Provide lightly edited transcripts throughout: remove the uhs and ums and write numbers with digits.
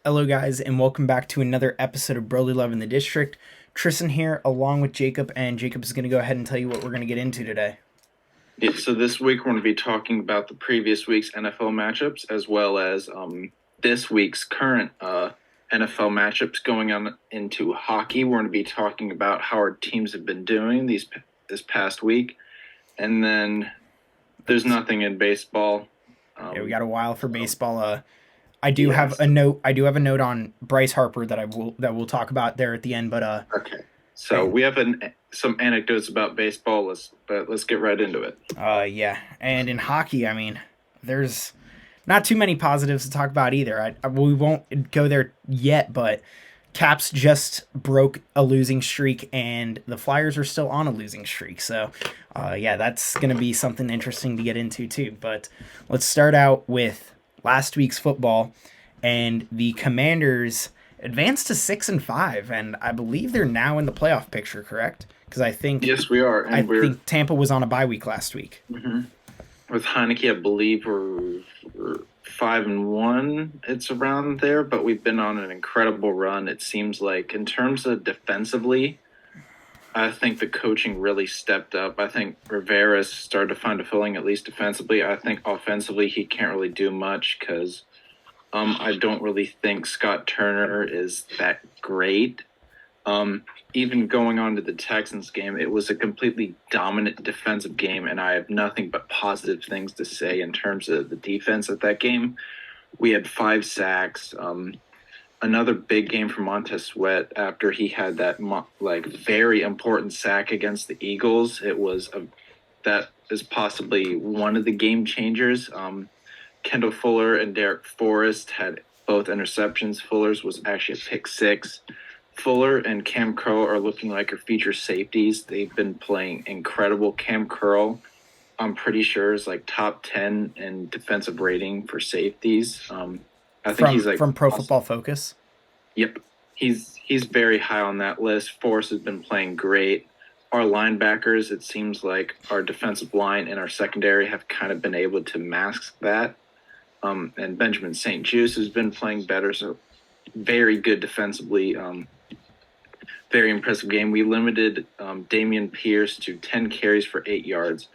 Hello, guys, and welcome back to another episode of Broly Love in the District. Tristan here, along with Jacob, and Jacob is going to go ahead and tell you what we're going to get into today. Yeah, so this week we're going to be talking about the previous week's NFL matchups as well as this week's current NFL matchups going on into hockey. We're going to be talking about how our teams have been doing this past week, and then there's nothing in baseball. Yeah, we got a while for baseball. I do have a note. I do have a note on Bryce Harper that we'll talk about there at the end. But okay. So we have some anecdotes about baseball. Let's get right into it. Yeah, and in hockey, I mean, there's not too many positives to talk about either. We won't go there yet, but Caps just broke a losing streak, and the Flyers are still on a losing streak. So, yeah, that's going to be something interesting to get into too. But let's start out with last week's football, and the Commanders advanced to 6-5, and I believe they're now in the playoff picture. Correct? Because I think yes, we are. And I think Tampa was on a bye week last week. Mm-hmm. With Heineke, I believe we're 5-1. It's around there, but we've been on an incredible run. It seems like in terms of defensively, I think the coaching really stepped up. I think Rivera's started to find a feeling, at least defensively. I think offensively he can't really do much because I don't really think Scott Turner is that great. Even going on to the Texans game, it was a completely dominant defensive game, and I have nothing but positive things to say in terms of the defense at that game. We had 5 sacks. Another big game for Montez Sweat after he had that very important sack against the Eagles. That is possibly one of the game changers. Kendall Fuller and Derek Forrest had both interceptions. Fuller's was actually a pick 6. Fuller and Cam Curl are looking like our future safeties. They've been playing incredible. Cam Curl, I'm pretty sure, is like top 10 in defensive rating for safeties. I think he's like from Pro Football Focus. Yep, he's very high on that list. Forrest has been playing great. Our linebackers, it seems like our defensive line and our secondary have kind of been able to mask that. And Benjamin St. Juste has been playing better, so very good defensively. Very impressive game. We limited Dameon Pierce to 10 carries for 8 yards.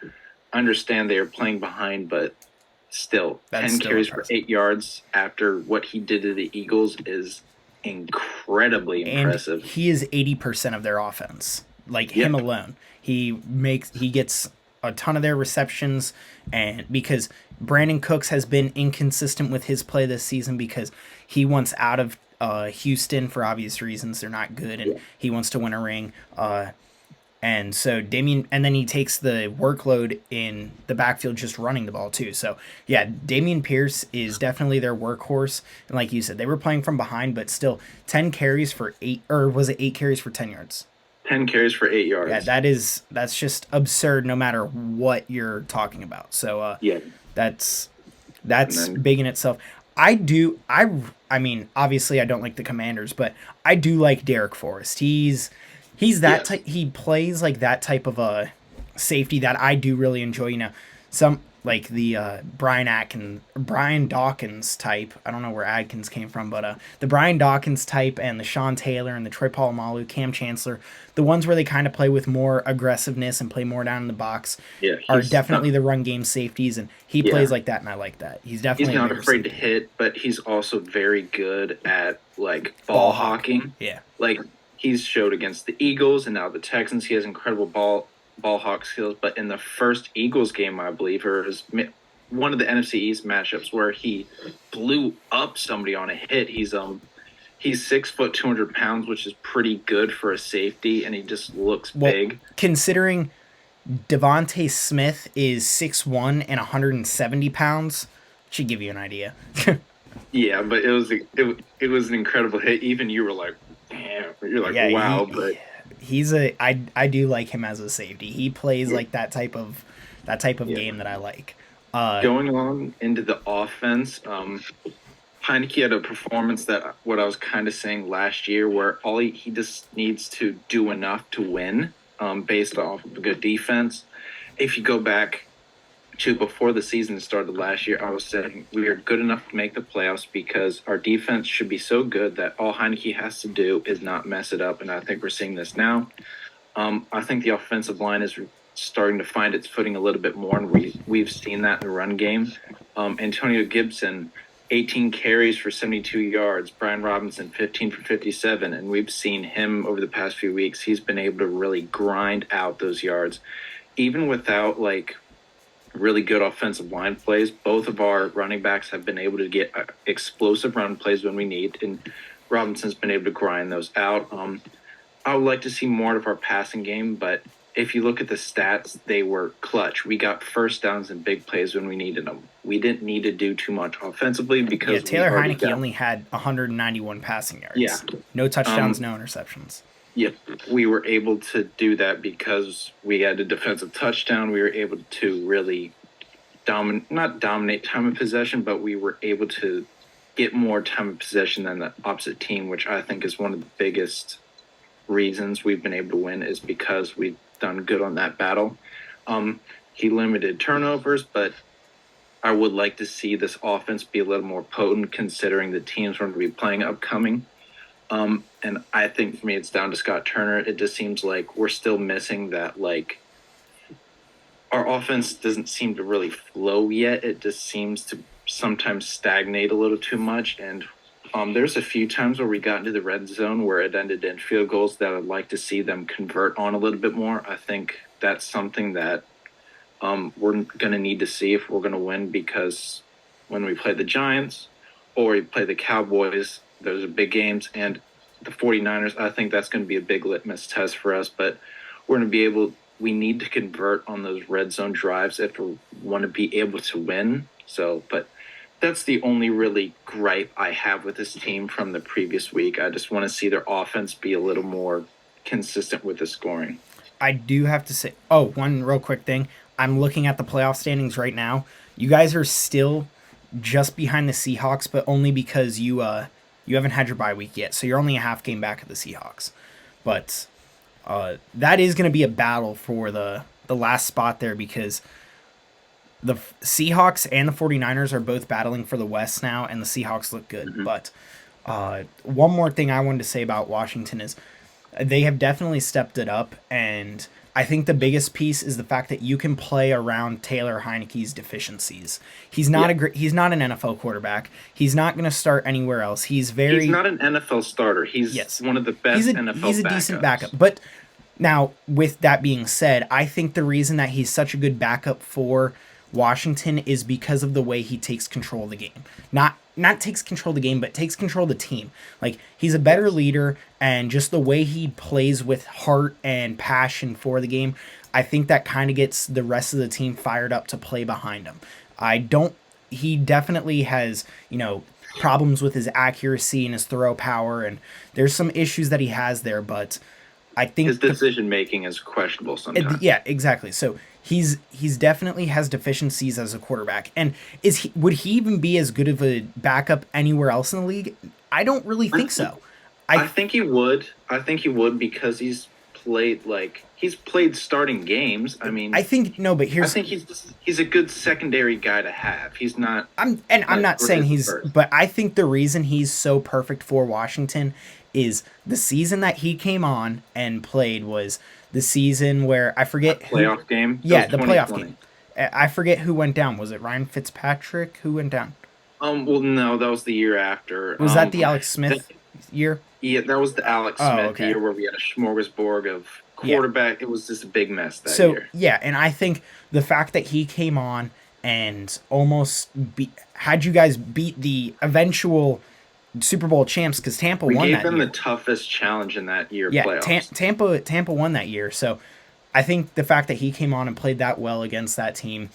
I understand they are playing behind, but still, 10 carries for 8 yards after what he did to the Eagles is incredibly impressive. And he is 80% of their offense. Him alone. He gets a ton of their receptions, and because Brandon Cooks has been inconsistent with his play this season because he wants out of Houston for obvious reasons. They're not good, and he wants to win a ring. And so and then he takes the workload in the backfield just running the ball too. So yeah, Dameon Pierce is definitely their workhorse. And like you said, they were playing from behind, but still 10 carries for 8, or was it 8 carries for 10 yards? 10 carries for 8 yards. Yeah, that's just absurd no matter what you're talking about. So that's big in itself. I mean, obviously I don't like the Commanders, but I do like Derek Forrest. He's that type. He plays like that type of a safety that I do really enjoy. You know, some like the Brian Dawkins type. I don't know where Adkins came from, but the Brian Dawkins type and the Sean Taylor and the Troy Polamalu, Cam Chancellor, the ones where they kind of play with more aggressiveness and play more down in the box, are definitely the run game safeties, and he plays like that, and I like that. He's not afraid to hit, but he's also very good at ball hawking. Yeah, he's showed against the Eagles and now the Texans. He has incredible ball hawk skills. But in the first Eagles game, I believe, or was one of the NFC East matchups where he blew up somebody on a hit. He's 6 foot 200 pounds, which is pretty good for a safety, and he just looks big. Considering Devontae Smith is 6'1" and 170 pounds, should give you an idea. Yeah, but it was an incredible hit. Even you were like, damn, you're like, wow. But I do like him as a safety. He plays like that type of game that I like. Going on into the offense, Heineke had a performance that what I was kind of saying last year, where he just needs to do enough to win, based off of a good defense. If you go back to before the season started last year, I was saying we are good enough to make the playoffs because our defense should be so good that all Heineke has to do is not mess it up. And I think we're seeing this now. I think the offensive line is starting to find its footing a little bit more, and we've seen that in the run game. Antonio Gibson, 18 carries for 72 yards. Brian Robinson, 15 for 57. And we've seen him over the past few weeks. He's been able to really grind out those yards. Even without, like, really good offensive line plays, both of our running backs have been able to get explosive run plays when we need, and Robinson's been able to grind those out. I would like to see more of our passing game, but if you look at the stats, they were clutch. We got first downs and big plays when we needed them. We didn't need to do too much offensively because Taylor Heineke only had 191 passing yards. Yeah. No touchdowns, no interceptions. Yep. We were able to do that because we had a defensive touchdown. We were able to really not dominate time of possession, but we were able to get more time of possession than the opposite team, which I think is one of the biggest reasons we've been able to win is because we've done good on that battle. He limited turnovers, but I would like to see this offense be a little more potent considering the teams we're going to be playing upcoming. And I think for me, it's down to Scott Turner. It just seems like we're still missing that, like, our offense doesn't seem to really flow yet. It just seems to sometimes stagnate a little too much. And there's a few times where we got into the red zone where it ended in field goals that I'd like to see them convert on a little bit more. I think that's something that we're going to need to see if we're going to win, because when we play the Giants or we play the Cowboys, those are big games, and the 49ers, I think that's going to be a big litmus test for us. But we're going to we need to convert on those red zone drives if we want to be able to win. But that's the only really gripe I have with this team from the previous week. I just want to see their offense be a little more consistent with the scoring. I do have to say, one real quick thing. I'm looking at the playoff standings right now. You guys are still just behind the Seahawks, but only because you haven't had your bye week yet, so you're only a half game back of the Seahawks. But that is going to be a battle for the last spot there, because the Seahawks and the 49ers are both battling for the West now, and the Seahawks look good. Mm-hmm. But one more thing I wanted to say about Washington is they have definitely stepped it up, and I think the biggest piece is the fact that you can play around Taylor Heineke's deficiencies. He's not he's not an NFL quarterback. He's not going to start anywhere else. He's not an NFL starter. He's one of the best NFL backups. He's a decent backup. But now, with that being said, I think the reason that he's such a good backup for Washington is because of the way he takes control of the game. Not takes control of the game, but takes control of the team. Like, he's a better leader, and just the way he plays with heart and passion for the game, I think that kind of gets the rest of the team fired up to play behind him. He definitely has, problems with his accuracy and his throw power, and there's some issues that he has there, but I think his decision making is questionable sometimes. Yeah, exactly. So he's definitely has deficiencies as a quarterback. And would he even be as good of a backup anywhere else in the league? I don't really think so. I think he would. I think he would because he's played starting games. I mean, I think he's a good secondary guy to have. He's not. I'm not saying but I think the reason he's so perfect for Washington is the season that he came on and played was the season where I forget playoff game. Yeah, the playoff game. I forget who went down. Was it Ryan Fitzpatrick who went down? Well, no, that was the year after. Was that the Alex Smith year? Yeah, that was the Alex Smith year where we had a smorgasbord of quarterback. Yeah. It was just a big mess that year. Yeah, and I think the fact that he came on and almost had you guys beat the eventual Super Bowl champs, because Tampa won that year. We gave them the toughest challenge in that year. Yeah, Tampa won that year. So I think the fact that he came on and played that well against that team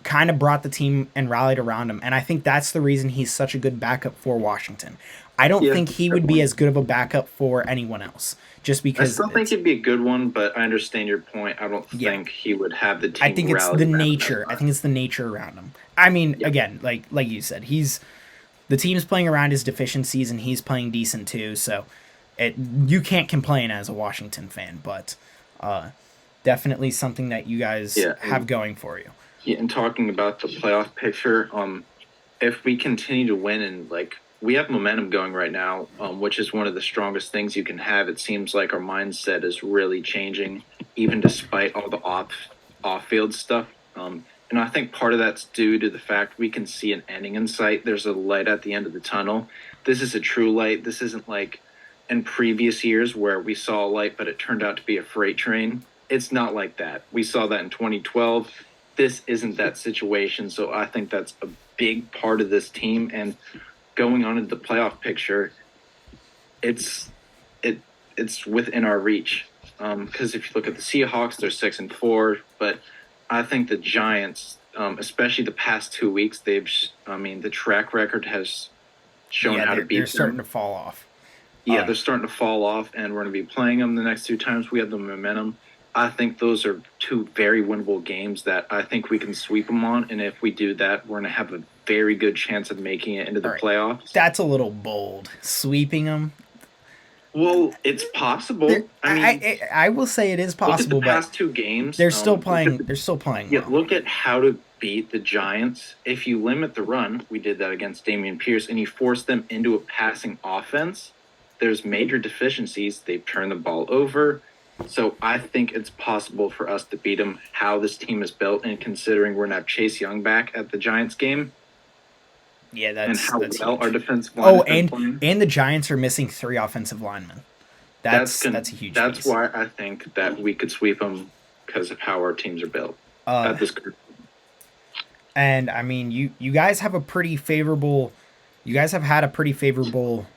kind of brought the team and rallied around him. And I think that's the reason he's such a good backup for Washington. I don't think he would be as good of a backup for anyone else. Just because I still think he'd be a good one, but I understand your point. I don't think he would have the team. I think it's the nature. I think it's the nature around him. I mean, again, like you said, the team's playing around his deficiencies, and he's playing decent too. So you can't complain as a Washington fan, but definitely something that you guys have going for you. Yeah, and talking about the playoff picture, if we continue to win and we have momentum going right now, which is one of the strongest things you can have. It seems like our mindset is really changing, even despite all the off field stuff. And I think part of that's due to the fact we can see an ending in sight. There's a light at the end of the tunnel. This is a true light. This isn't like in previous years where we saw a light, but it turned out to be a freight train. It's not like that. We saw that in 2012. This isn't that situation. So I think that's a big part of this team. And going on into the playoff picture, it's within our reach. Because if you look at the Seahawks, they're 6-4, but I think the Giants, especially the past 2 weeks, the track record has shown how to beat them. They're starting to fall off. Yeah, they're starting to fall off, and we're going to be playing them the next 2 times. We have the momentum. I think those are 2 very winnable games that I think we can sweep them on, and if we do that, we're going to have a very good chance of making it into the playoffs. That's a little bold. Sweeping them? Well, it's possible. I will say it is possible. Look at the past 2 games. They're still playing. They're still playing. Yeah, look at how to beat the Giants. If you limit the run, we did that against Dameon Pierce, and you force them into a passing offense, there's major deficiencies. They've turned the ball over. So I think it's possible for us to beat them. How this team is built, and considering we're going to have Chase Young back at the Giants game. Yeah, that's huge. Our defensive line. And the Giants are missing 3 offensive linemen. That's a huge. That's why I think that we could sweep them because of how our teams are built. At this group. And I mean, you guys have a pretty favorable. You guys have had a pretty favorable.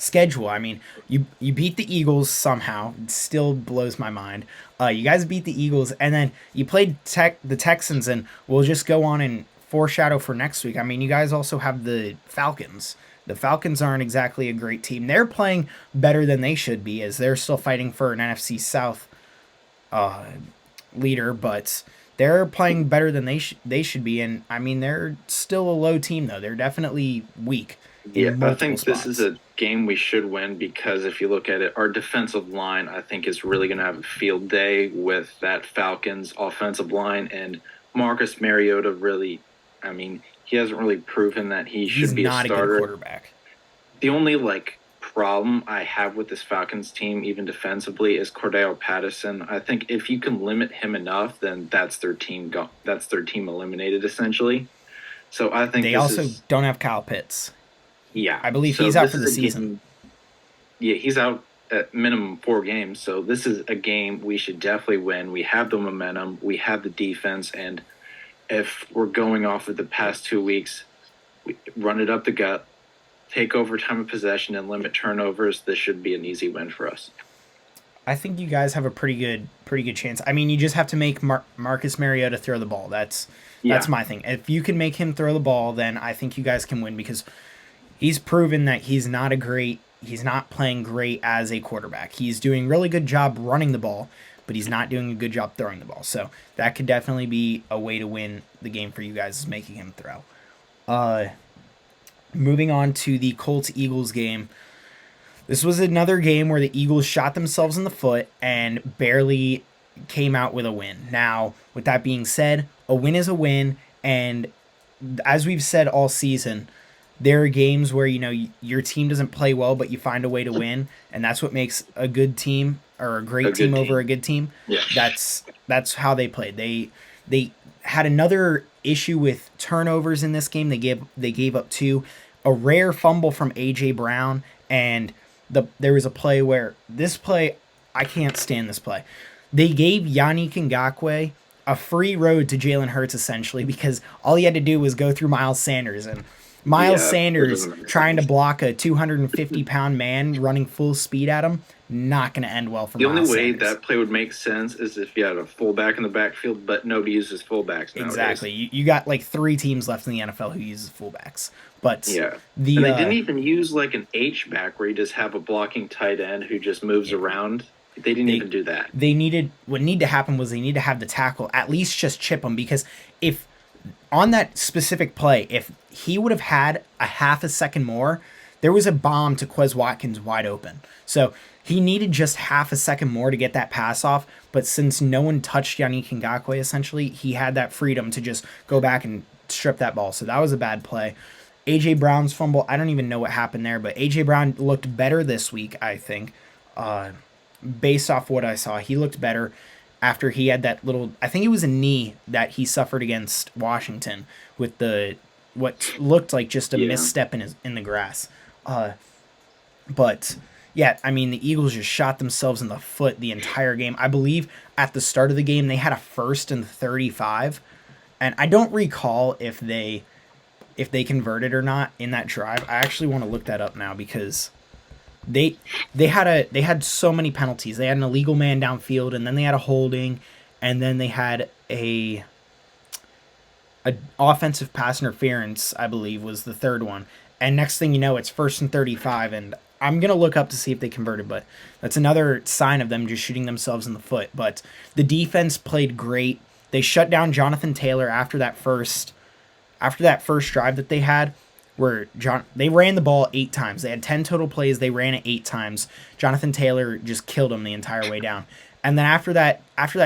Schedule? I mean, you beat the Eagles somehow. It still blows my mind. You guys beat the Eagles, and then you played the Texans, and we'll just go on and foreshadow for next week. I mean, you guys also have the Falcons. The Falcons aren't exactly a great team. They're playing better than they should be, as they're still fighting for an NFC South leader, but they're playing better than they should be. And I mean, they're still a low team, though. They're definitely weak. Yeah, I think this is a game we should win because if you look at it, our defensive line, I think, is really going to have a field day with that Falcons offensive line. And Marcus Mariota really, I mean, he hasn't really proven that he should be a starter. He's not a good quarterback. The only, problem I have with this Falcons team, even defensively, is Cordell Patterson. I think if you can limit him enough, then that's their team eliminated, essentially. So I think they also don't have Kyle Pitts. Yeah. I believe he's out for the season. Yeah, he's out at minimum 4 games. So this is a game we should definitely win. We have the momentum. We have the defense. And if we're going off of the past 2 weeks, we run it up the gut, take over time of possession, and limit turnovers, this should be an easy win for us. I think you guys have a pretty good chance. I mean, you just have to make Marcus Mariota throw the ball. That's my thing. If you can make him throw the ball, then I think you guys can win because he's proven that he's not playing great as a quarterback. He's doing a really good job running the ball, but he's not doing a good job throwing the ball. So that could definitely be a way to win the game for you guys, is making him throw. Moving on to the Colts-Eagles game. This was another game where the Eagles shot themselves in the foot and barely came out with a win. Now, with that being said, a win is a win, and as we've said all season, there are games where, your team doesn't play well, but you find a way to win, and that's what makes a good team or a great team over a good team. Yeah. That's how they played. They had another issue with turnovers in this game. They gave up 2, a rare fumble from A.J. Brown, and there was a play where I can't stand this play. They gave Yannick Ngakoue a free road to Jalen Hurts, essentially, because all he had to do was go through Miles Sanders, and Miles Sanders trying to block a 250-pound man running full speed at him, not going to end well for Miles Sanders. The only way that play would make sense is if you had a fullback in the backfield, but nobody uses fullbacks nowadays. Exactly. You got 3 teams left in the NFL who uses fullbacks. But and they didn't even use an H-back where you just have a blocking tight end who just moves around. They didn't even do that. What needed to happen was they need to have the tackle at least just chip him, because if on that specific play, if he would have had a half a second more, there was a bomb to Quez Watkins wide open. So he needed just half a second more to get that pass off, but since no one touched Yannick Ngakoue, essentially, he had that freedom to just go back and strip that ball. So that was a bad play. A.J. Brown's fumble, I don't even know what happened there, but A.J. Brown looked better this week, I think. Based off what I saw, he looked better after he had that little, I think it was a knee that he suffered against Washington with what looked like just a misstep in the grass. But yeah, I mean, the Eagles just shot themselves in the foot the entire game. I believe at the start of the game they had a 1st and 35, and I don't recall if they converted or not in that drive. I actually want to look that up now because they had so many penalties. They had an illegal man downfield, and then they had a holding, and then they had a offensive pass interference, I believe, was the third one. And next thing you know, it's 1st and 35, and I'm going to look up to see if they converted, but that's another sign of them just shooting themselves in the foot. But the defense played great. They shut down Jonathan Taylor after that first drive that they had, where they ran the ball 8 times. They had 10 total plays. They ran it 8 times. Jonathan Taylor just killed them the entire way down. And then after that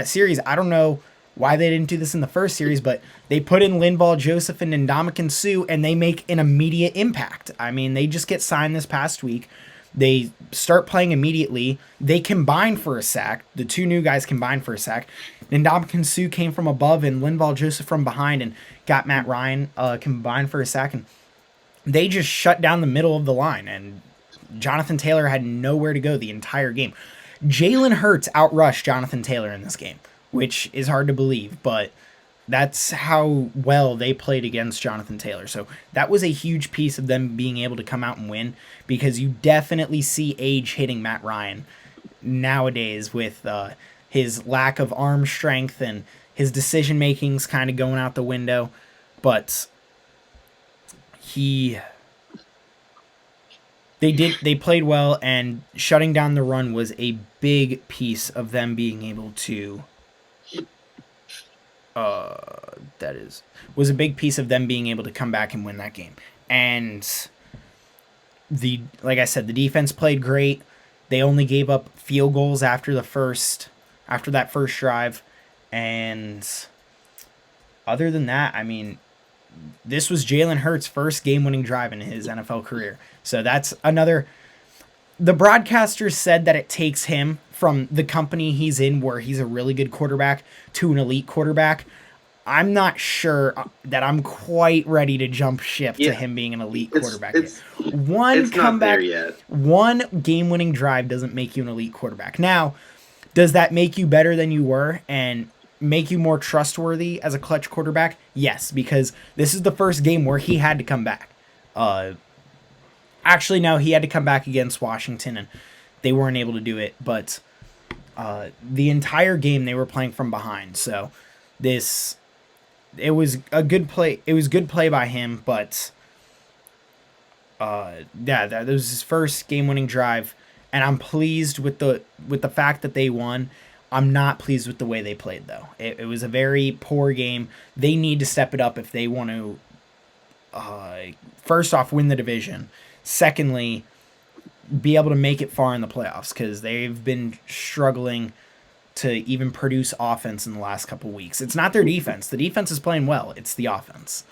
series, I don't know why they didn't do this in the first series, but they put in Linval Joseph and Ndamukong Suh, and they make an immediate impact. I mean, they just get signed this past week. They start playing immediately. They combine for a sack. The 2 new guys combined for a sack. Ndamukong Suh came from above, and Linval Joseph from behind, and got Matt Ryan combined for a sack. And they just shut down the middle of the line, and Jonathan Taylor had nowhere to go the entire game. Jalen Hurts outrushed Jonathan Taylor in this game, which is hard to believe, but that's how well they played against Jonathan Taylor. So that was a huge piece of them being able to come out and win, because you definitely see age hitting Matt Ryan nowadays with his lack of arm strength, and his decision making's kind of going out the window. But they played well, and shutting down the run was a big piece of them being able to was a big piece of them being able to come back and win that game. And like I said, the defense played great. They only gave up field goals after that first drive, and other than that, I mean, this was Jalen Hurts' first game-winning drive in his NFL career. So that's another. The broadcasters said that it takes him from the company he's in, where he's a really good quarterback, to an elite quarterback. I'm not sure that I'm quite ready to jump ship to him being an elite quarterback. One comeback, one game-winning drive doesn't make you an elite quarterback. Now, does that make you better than you were and make you more trustworthy as a clutch quarterback? Yes, because this is the first game where he had to come back. Actually, no, he had to come back against Washington, and they weren't able to do it. But the entire game they were playing from behind. So it was a good play. It was good play by him, but that was his first game-winning drive, and I'm pleased with the fact that they won. I'm not pleased with the way they played, though. It was a very poor game. They need to step it up if they want to, first off, win the division. Secondly, be able to make it far in the playoffs, because they've been struggling to even produce offense in the last couple of weeks. It's not their defense. The defense is playing well. It's the offense.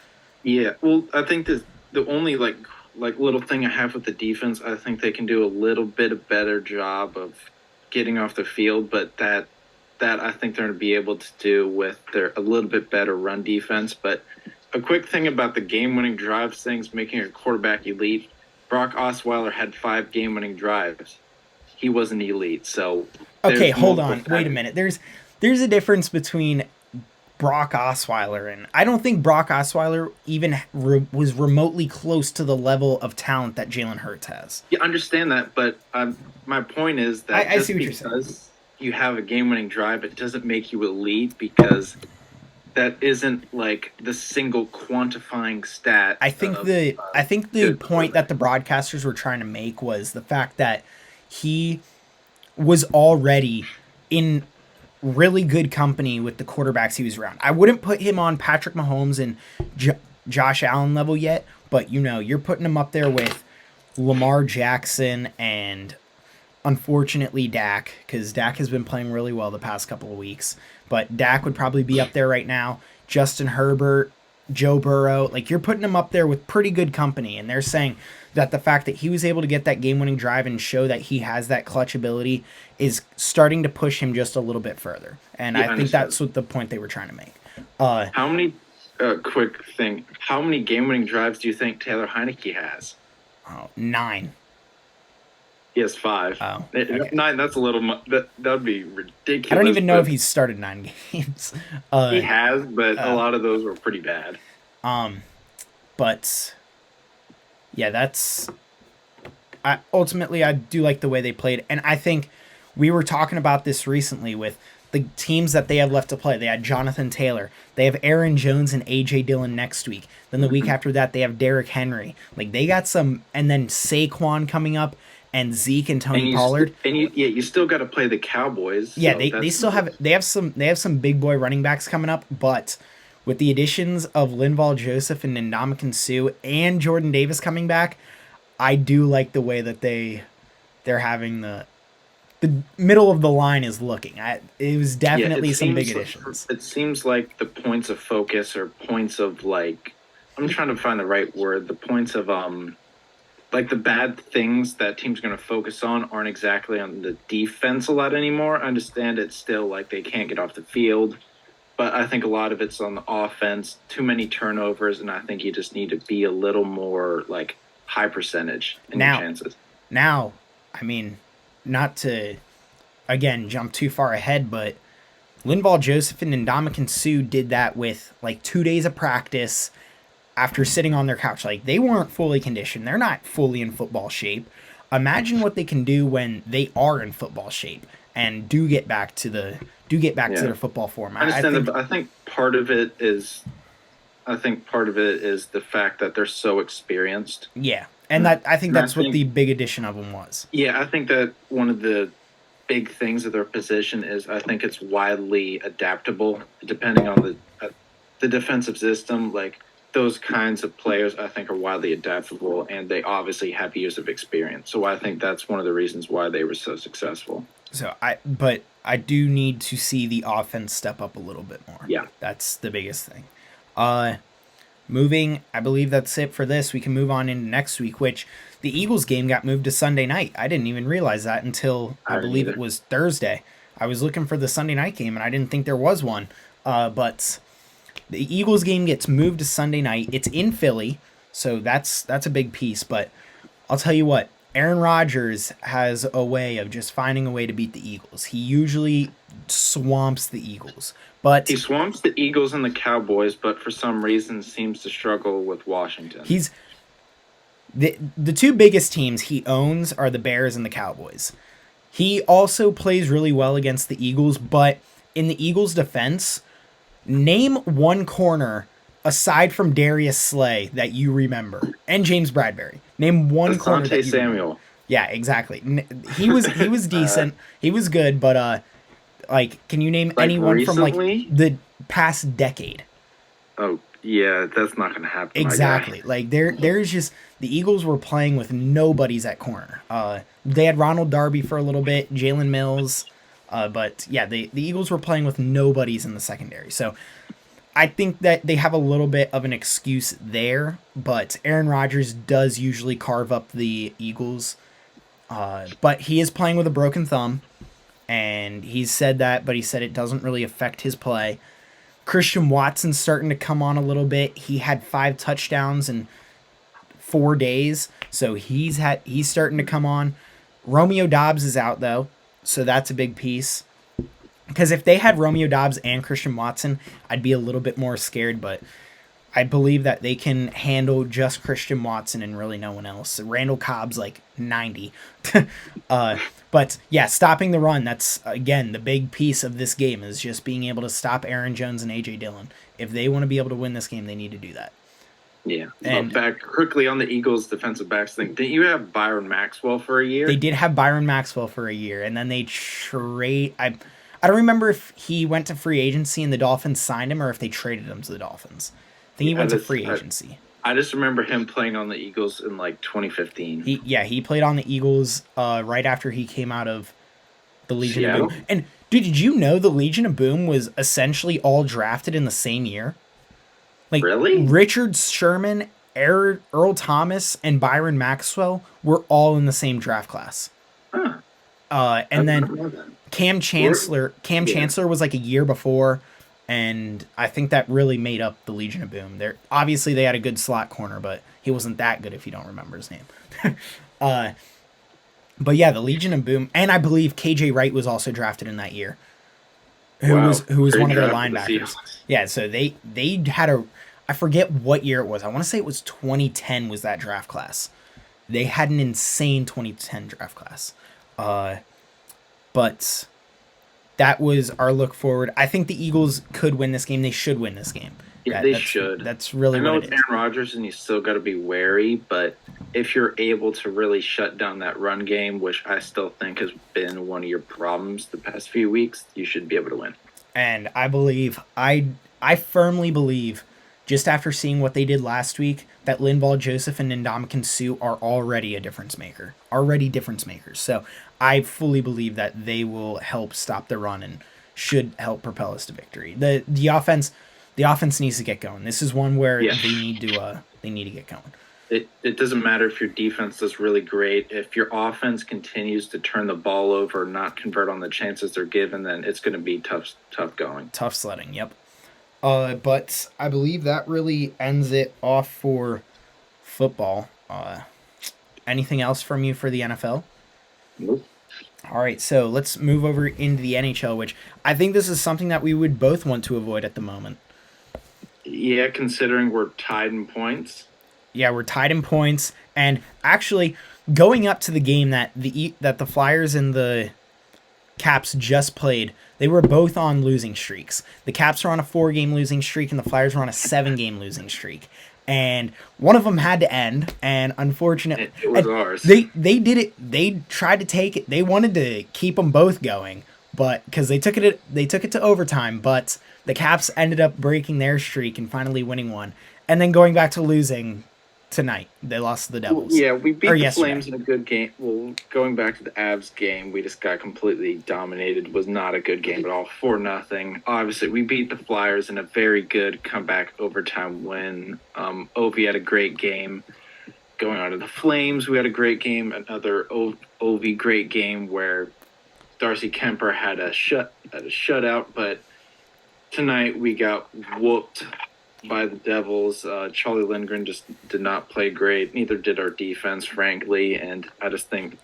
Yeah, well, I think the only like little thing I have with the defense, I think they can do a little bit of better job of getting off the field, but that I think they're going to be able to do with their a little bit better run defense. But a quick thing about the game-winning drives things, making a quarterback elite. Brock Osweiler had 5 game-winning drives. He wasn't elite, so. Okay, hold on. Wait a minute. There's a difference between Brock Osweiler and I don't think Brock Osweiler even was remotely close to the level of talent that Jalen Hurts has. Yeah, I understand that, but my point is that I see what you're saying. You have a game-winning drive, it doesn't make you elite, because that isn't like the single quantifying stat. I think the point that the broadcasters were trying to make was the fact that he was already in really good company with the quarterbacks he was around. I wouldn't put him on Patrick Mahomes and Josh Allen level yet, but you're putting him up there with Lamar Jackson and unfortunately Dak, because Dak has been playing really well the past couple of weeks. But Dak would probably be up there right now. Justin Herbert, Joe Burrow, like you're putting him up there with pretty good company. And they're saying that the fact that he was able to get that game-winning drive and show that he has that clutch ability is starting to push him just a little bit further. And yeah, I think that's what the point they were trying to make. How many game-winning drives do you think Taylor Heineke has? 9. He has 5. Oh, okay. 9. That's a little. That would be ridiculous. I don't even know if he's started 9 games. He has, but a lot of those were pretty bad. But yeah, that's. Ultimately, I do like the way they played, and I think we were talking about this recently with the teams that they have left to play. They had Jonathan Taylor. They have Aaron Jones and A.J. Dillon next week. Then the week after that, they have Derrick Henry. Like they got some, and then Saquon coming up. And Zeke and Tony Pollard. You still got to play the Cowboys. Yeah, so they still have some big boy running backs coming up, but with the additions of Linval Joseph and Ndamukong Suh and Jordan Davis coming back, I do like the way that they're having the middle of the line is looking. It was definitely some big additions. It seems like the points of focus or points of like I'm trying to find the right word. The points of like the bad things that teams are going to focus on aren't exactly on the defense a lot anymore. I understand it's still like they can't get off the field, but I think a lot of it's on the offense, too many turnovers, and I think you just need to be a little more like high percentage in your chances. Now, I mean, not to, again, jump too far ahead, but Linval Joseph and Ndamukong Suh did that with like 2 days of practice after sitting on their couch. Like they weren't fully conditioned. They're not fully in football shape. Imagine what they can do when they are in football shape and do get back to their football form. I think part of it is the fact that they're so experienced. Yeah. And I think that's what the big addition of them was. Yeah, I think that one of the big things of their position is I think it's widely adaptable depending on the defensive system. Like those kinds of players, I think, are widely adaptable, and they obviously have years of experience. So I think that's one of the reasons why they were so successful. But I do need to see the offense step up a little bit more. Yeah. That's the biggest thing. Moving, I believe that's it for this. We can move on into next week, which the Eagles game got moved to Sunday night. I didn't even realize that until I believe it was Thursday. I was looking for the Sunday night game, and I didn't think there was one. But the Eagles game gets moved to Sunday night. It's in Philly, so that's a big piece. But I'll tell you what, Aaron Rodgers has a way of just finding a way to beat the Eagles. He usually swamps the Eagles. But he swamps the Eagles and the Cowboys, but for some reason seems to struggle with Washington. He's the two biggest teams he owns are the Bears and the Cowboys. He also plays really well against the Eagles, but in the Eagles' defense, name one corner aside from Darius Slay that you remember and James Bradbury. Name one corner that you Samuel. Remember. Yeah, exactly. He was decent. He was good, but like, can you name anyone recently? From like the past decade? Oh yeah, that's not going to happen. Exactly. Like there's just the Eagles were playing with nobodies at corner. They had Ronald Darby for a little bit, Jalen Mills, but yeah, the Eagles were playing with nobodies in the secondary. So I think that they have a little bit of an excuse there, but Aaron Rodgers does usually carve up the Eagles. But he is playing with a broken thumb, and he's said that, but he said it doesn't really affect his play. Christian Watson's starting to come on a little bit. He had 5 touchdowns in 4 days, so he's starting to come on. Romeo Doubs is out, though, so that's a big piece. Because if they had Romeo Doubs and Christian Watson, I'd be a little bit more scared, but I believe that they can handle just Christian Watson and really no one else. Randall Cobb's like 90. But yeah, stopping the run, that's, again, the big piece of this game is just being able to stop Aaron Jones and A.J. Dillon. If they want to be able to win this game, they need to do that. Yeah. And back quickly on the Eagles defensive backs thing, didn't you have Byron Maxwell for a year? They did have Byron Maxwell for a year, and then they trade... I don't remember if he went to free agency and the Dolphins signed him or if they traded him to the Dolphins. I think he went to free agency. I just remember him playing on the Eagles in like 2015. He played on the Eagles right after he came out of the Legion of Seattle? Boom. And dude, did you know the Legion of Boom was essentially all drafted in the same year? Like Really? Richard Sherman, Earl Thomas, and Byron Maxwell were all in the same draft class. Huh. And then Cam Chancellor was like a year before, and I think that really made up the Legion of Boom. There, obviously they had a good slot corner, but he wasn't that good if you don't remember his name. But yeah, the Legion of Boom, and I believe KJ Wright was also drafted in that year. Who was one of their linebackers. Yeah, so they had I forget what year it was. I want to say it was 2010 was that draft class. They had an insane 2010 draft class. But that was our look forward. I think the Eagles could win this game. They should win this game. Yeah, they should. That's really I know it's Aaron Rodgers and you still got to be wary, but if you're able to really shut down that run game, which I still think has been one of your problems the past few weeks, you should be able to win. And I firmly believe, just after seeing what they did last week, that Linval Joseph and Ndamukong Suh are already a difference maker. So I fully believe that they will help stop the run and should help propel us to victory. The offense needs to get going. This is one where they need to get going. It doesn't matter if your defense is really great. If your offense continues to turn the ball over, not convert on the chances they're given, then it's going to be tough going. Tough sledding, yep. But I believe that really ends it off for football. Anything else from you for the NFL? Nope. All right, so let's move over into the NHL, which I think this is something that we would both want to avoid at the moment. Yeah, considering we're tied in points. Yeah, we're tied in points, and actually going up to the game that the Flyers and the Caps just played, they were both on losing streaks. The Caps were on a 4-game losing streak, and the Flyers were on a 7-game losing streak. And one of them had to end, and unfortunately, it was ours. They did it. They tried to take it. They wanted to keep them both going, but because they took it to overtime. But the Caps ended up breaking their streak and finally winning one, and then going back to losing tonight. They lost to the Devils. Yeah, we beat the Flames in a good game. Well, going back to the Avs game, we just got completely dominated. It was not a good game at all. 4-0. Obviously, we beat the Flyers in a very good comeback overtime win. Ovi had a great game. Going on to the Flames, we had a great game. Another Ovi great game where Darcy Kemper had a shutout, but tonight we got whooped by the Devils. Charlie Lindgren just did not play great. Neither did our defense, frankly. And I just think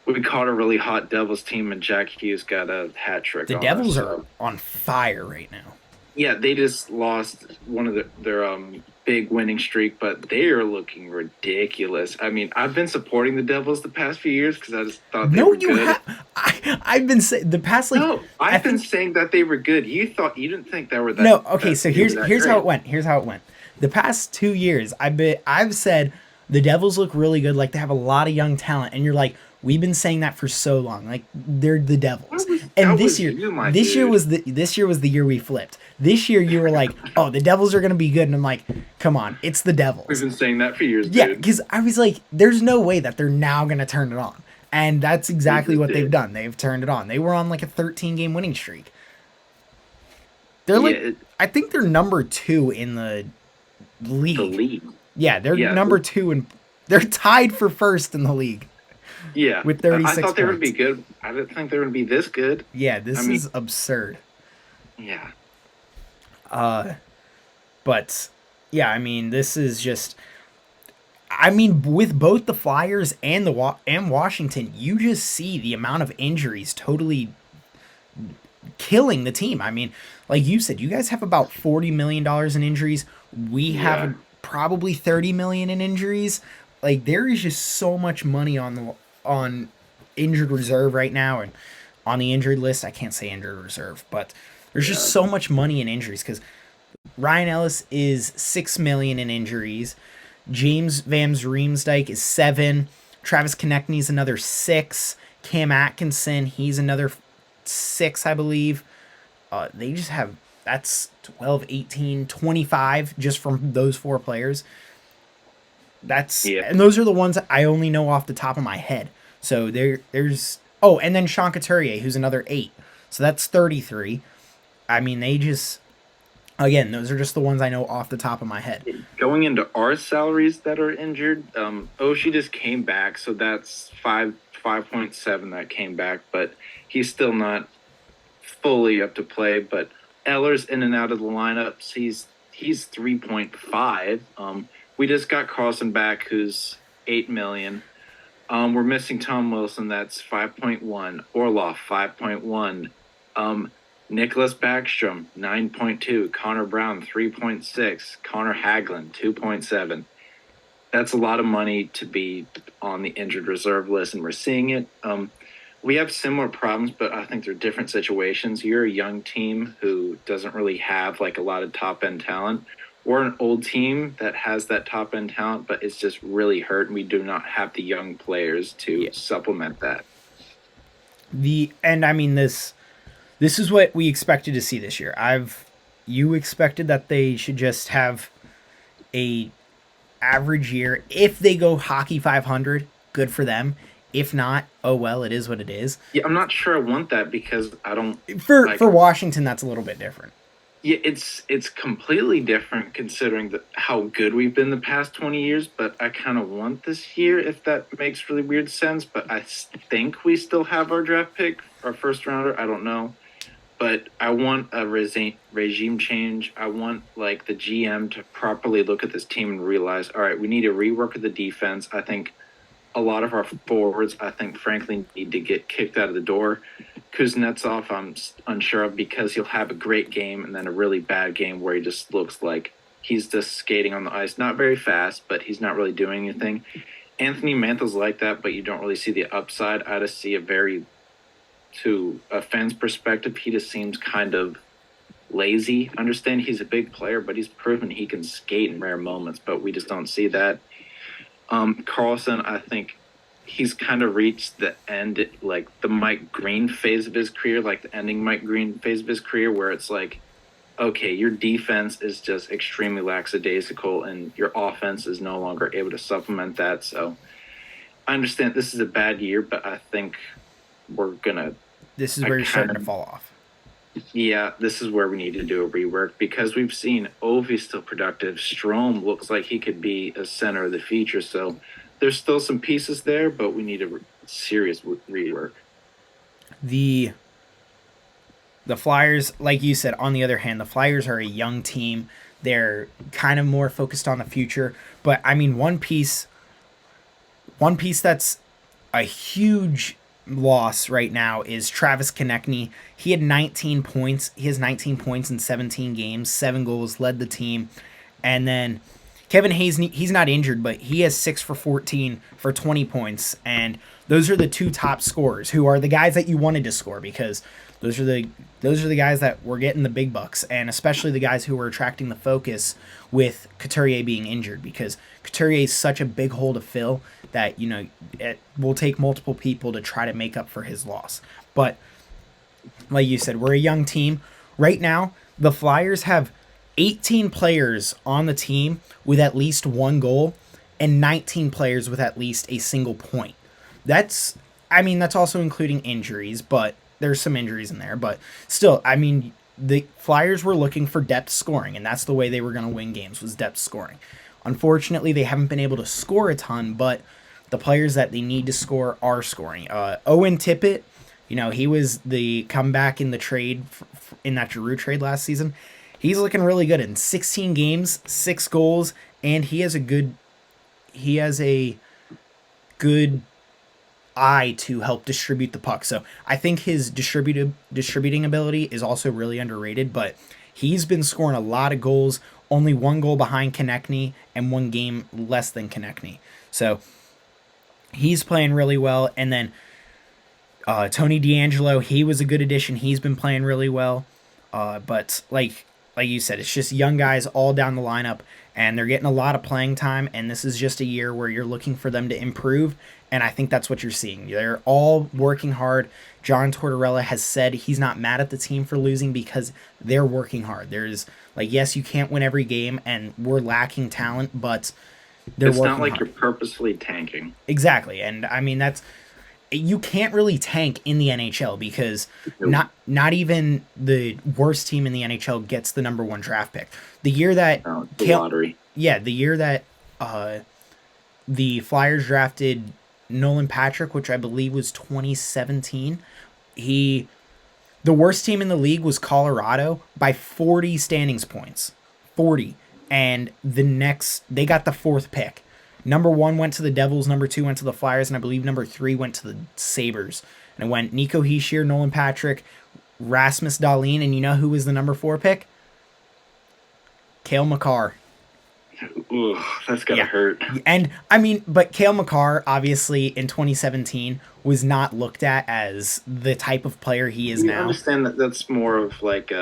we caught a really hot Devils team, and Jack Hughes got a hat trick. The Devils are on fire right now. Yeah, they just lost one of their big winning streak, but they are looking ridiculous. I mean, I've been supporting the Devils the past few years because I just thought they were good. I've been saying the past I've been saying that they were good. You didn't think they were that. No, okay. So here's how it went. Here's how it went. The past 2 years, I've said the Devils look really good. Like they have a lot of young talent, and you're like, we've been saying that for so long. Like they're the Devils. And this year was the year we flipped. This year you were like, oh, the Devils are gonna be good, and I'm like, come on, it's the Devils. We've been saying that for years. Yeah, because I was like, there's no way that they're now gonna turn it on. And that's exactly what they've done. They've turned it on. They were on like a 13-game winning streak. They're I think they're number 2 in the league. The league. Yeah, they're number 2, and they're tied for first in the league. Yeah, with 36 I thought they would be good. I didn't think they would be this good. Yeah, this is absurd. Yeah. But yeah, I mean, this is just. I mean, with both the Flyers and and Washington, you just see the amount of injuries totally killing the team. I mean, like you said, you guys have about $40 million in injuries. We have probably $30 million in injuries. Like there is just so much money on injured reserve right now, and on the injured list. I can't say injured reserve, but there's just so much money in injuries because Ryan Ellis is $6 million in injuries. James Van Riemsdyk is 7. Travis Konechny's another 6. Cam Atkinson, he's another 6, I believe. They just have, that's 12, 18, 25 just from those 4 players. And those are the ones I only know off the top of my head. So there's and then Sean Couturier, who's another 8. So that's 33. I mean, they just again, those are just the ones I know off the top of my head. Going into our salaries that are injured, Oshie just came back, so that's 5.7 that came back, but he's still not fully up to play. But Eller's in and out of the lineups. He's 3.5. We just got Carlson back, who's $8 million. We're missing Tom Wilson. That's 5.1. Orloff 5.1. Nicholas Backstrom 9.2. Connor Brown 3.6. Connor Hagelin 2.7. That's a lot of money to be on the injured reserve list, and we're seeing it. We have similar problems, but I think they're different situations. You're a young team who doesn't really have like a lot of top-end talent. We're an old team that has that top-end talent, but it's just really hurt, and we do not have the young players to supplement that. This is what we expected to see this year. You expected that they should just have a average year. If they go hockey 500, good for them. If not, oh well, it is what it is. Yeah, I'm not sure I want that because I don't. For Washington, that's a little bit different. Yeah, it's completely different considering how good we've been the past 20 years. But I kind of want this year, if that makes really weird sense. But I think we still have our draft pick, our first rounder. I don't know. But I want a regime change. I want like the GM to properly look at this team and realize, all right, we need to rework the defense. I think a lot of our forwards, frankly, need to get kicked out of the door. Kuznetsov, I'm unsure of because he'll have a great game and then a really bad game where he just looks like he's just skating on the ice. Not very fast, but he's not really doing anything. Anthony Mantha's like that, but you don't really see the upside. I just see to a fan's perspective, he just seems kind of lazy. I understand he's a big player, but he's proven he can skate in rare moments, but we just don't see that. Carlson, I think he's kind of reached the end, like the Mike Green phase of his career, like the ending Mike Green phase of his career, where it's like, okay, your defense is just extremely lackadaisical and your offense is no longer able to supplement that. So I understand this is a bad year, but I think this is where you're starting to fall off. Yeah, this is where we need to do a rework because we've seen Ovi's still productive. Strome looks like he could be a center of the future. So there's still some pieces there, but we need a serious rework. The Flyers, like you said, on the other hand, the Flyers are a young team. They're kind of more focused on the future. But, I mean, one piece that's a huge loss right now is Travis Konechny. He had 19 points. He has 19 points in 17 games, 7 goals, led the team. And then Kevin Hayes, he's not injured, but he has 6 for 14 for 20 points. And those are the two top scorers, who are the guys that you wanted to score, because those are the guys that were getting the big bucks, and especially the guys who were attracting the focus with Couturier being injured, because Couturier is such a big hole to fill that, it will take multiple people to try to make up for his loss. But like you said, we're a young team. Right now, the Flyers have 18 players on the team with at least 1 goal and 19 players with at least a single point. That's also including injuries, but there's some injuries in there. But still, the Flyers were looking for depth scoring, and that's the way they were going to win games, was depth scoring. Unfortunately, they haven't been able to score a ton, but the players that they need to score are scoring. Owen Tippett, he was the comeback in the trade, in that Giroux trade last season. He's looking really good in 16 games, 6 goals, and he has a good eye to help distribute the puck. So I think his distributing ability is also really underrated, but he's been scoring a lot of goals, only 1 goal behind Konechny and 1 game less than Konechny. So he's playing really well. And then Tony DeAngelo, he was a good addition. He's been playing really well. But like you said, it's just young guys all down the lineup, and they're getting a lot of playing time, and this is just a year where you're looking for them to improve, and I think that's what you're seeing. They're all working hard. John Tortorella has said he's not mad at the team for losing because they're working hard. There's, yes, you can't win every game, and we're lacking talent, but They're it's not working like hard. you're purposefully tanking. Exactly, and I mean you can't really tank in the NHL because Nope. not even the worst team in the NHL gets the number one draft pick. The year that No, it's the lottery. the year that the Flyers drafted Nolan Patrick, which I believe was 2017, he the worst team in the league was Colorado by 40 standings points. 40. And they got the fourth pick. Number 1 went to the Devils, number 2 went to the Flyers, and I believe number 3 went to the Sabres. And it went Nico Hischier, Nolan Patrick, Rasmus Dahlin, and you know who was the number 4 pick? Cale Makar. Ugh, that's gotta hurt. And I mean, but Cale Makar obviously in 2017 was not looked at as the type of player he is now. I understand that that's more of like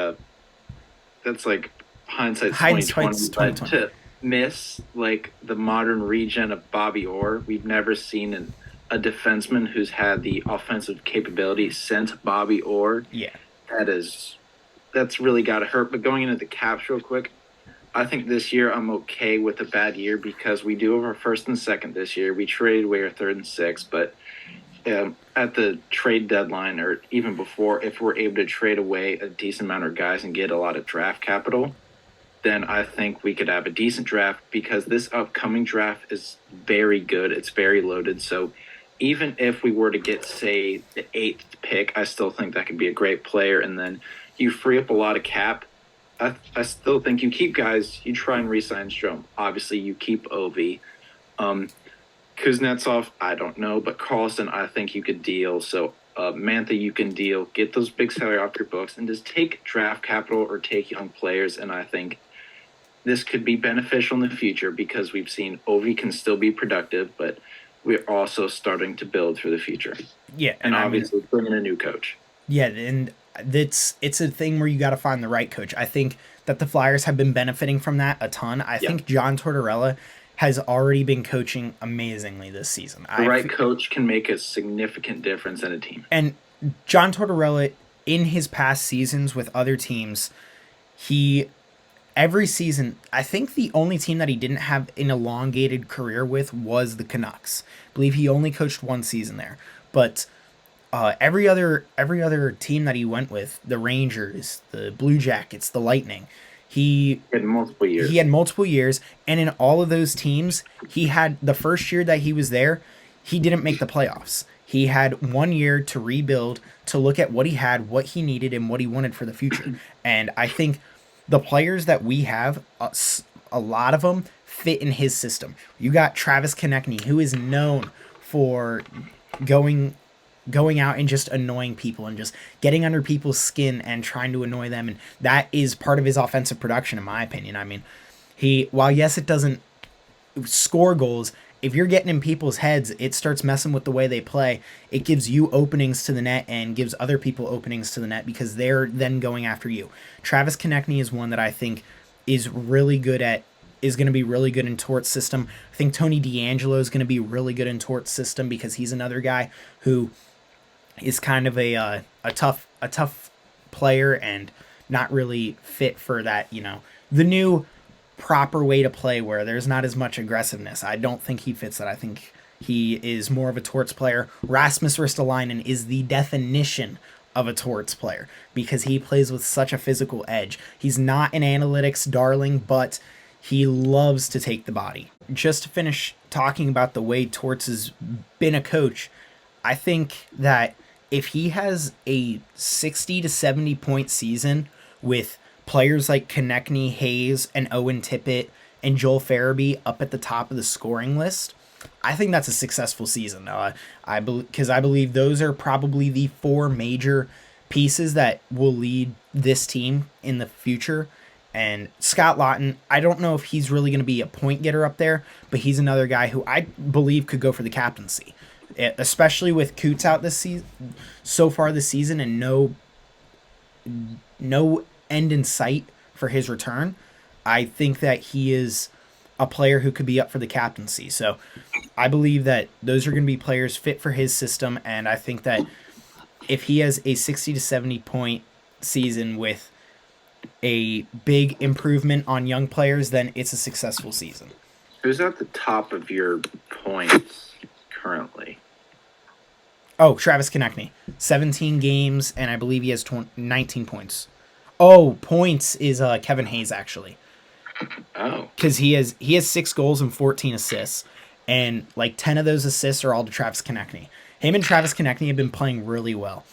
that's like hindsight's 2020. But to miss like the modern regen of Bobby Orr, we've never seen a defenseman who's had the offensive capability since Bobby Orr. Yeah, that's really got to hurt. But going into the Caps real quick, I think this year I'm okay with a bad year because we do have our first and second this year. We traded away our third and sixth, but at the trade deadline or even before, if we're able to trade away a decent amount of guys and get a lot of draft capital, then I think we could have a decent draft because this upcoming draft is very good. It's very loaded. So even if we were to get, say, the 8th pick, I still think that could be a great player. And then you free up a lot of cap. I still think you keep guys, you try and re-sign Strome. Obviously, you keep Ovi. Kuznetsov, I don't know, but Carlson, I think you could deal. So Mantha, you can deal. Get those big salary off your books and just take draft capital or take young players. And I think this could be beneficial in the future because we've seen Ovi can still be productive, but we're also starting to build for the future. Yeah, and obviously bringing a new coach. Yeah, and it's a thing where you got to find the right coach. I think that the Flyers have been benefiting from that a ton. I think John Tortorella has already been coaching amazingly this season. The right coach can make a significant difference in a team. And John Tortorella, in his past seasons with other teams, every season, I think the only team that he didn't have an elongated career with was the Canucks. I believe he only coached one season there. But every other team that he went with, the Rangers, the Blue Jackets, the Lightning, he had multiple years. He had multiple years, and in all of those teams, he had the first year that he was there, he didn't make the playoffs. He had 1 year to rebuild, to look at what he had, what he needed, and what he wanted for the future. And I think the players that we have, a lot of them fit in his system. You got Travis Konechny, who is known for going out and just annoying people and just getting under people's skin and trying to annoy them, and that is part of his offensive production, in my opinion. I mean, while yes, it doesn't score goals, if you're getting in people's heads, it starts messing with the way they play. It gives you openings to the net and gives other people openings to the net because they're then going after you. Travis Konechny is one that I think is going to be really good in Tort's system. I think Tony DeAngelo is going to be really good in Tort's system because he's another guy who is kind of a tough player and not really fit for that, the new proper way to play where there's not as much aggressiveness. I don't think he fits that. I think he is more of a Torts player. Rasmus Ristolainen is the definition of a Torts player because he plays with such a physical edge. He's not an analytics darling, but he loves to take the body. Just to finish talking about the way Torts has been a coach, I think that if he has a 60 to 70 point season with players like Konechny, Hayes, and Owen Tippett, and Joel Farabee up at the top of the scoring list, I think that's a successful season. Because I believe those are probably the 4 major pieces that will lead this team in the future. And Scott Laughton, I don't know if he's really going to be a point getter up there, but he's another guy who I believe could go for the captaincy, especially with Coots out this season, so far this season, and no end in sight for his return. I think that he is a player who could be up for the captaincy. So I believe that those are going to be players fit for his system, and I think that if he has a 60 to 70 point season with a big improvement on young players, then it's a successful season. Who's at the top of your points currently? Oh, Travis Konechny. 17 games, and I believe he has 19 points. Oh, points is Kevin Hayes, actually. Oh. Because he has 6 goals and 14 assists, and like 10 of those assists are all to Travis Konechny. Him and Travis Konechny have been playing really well.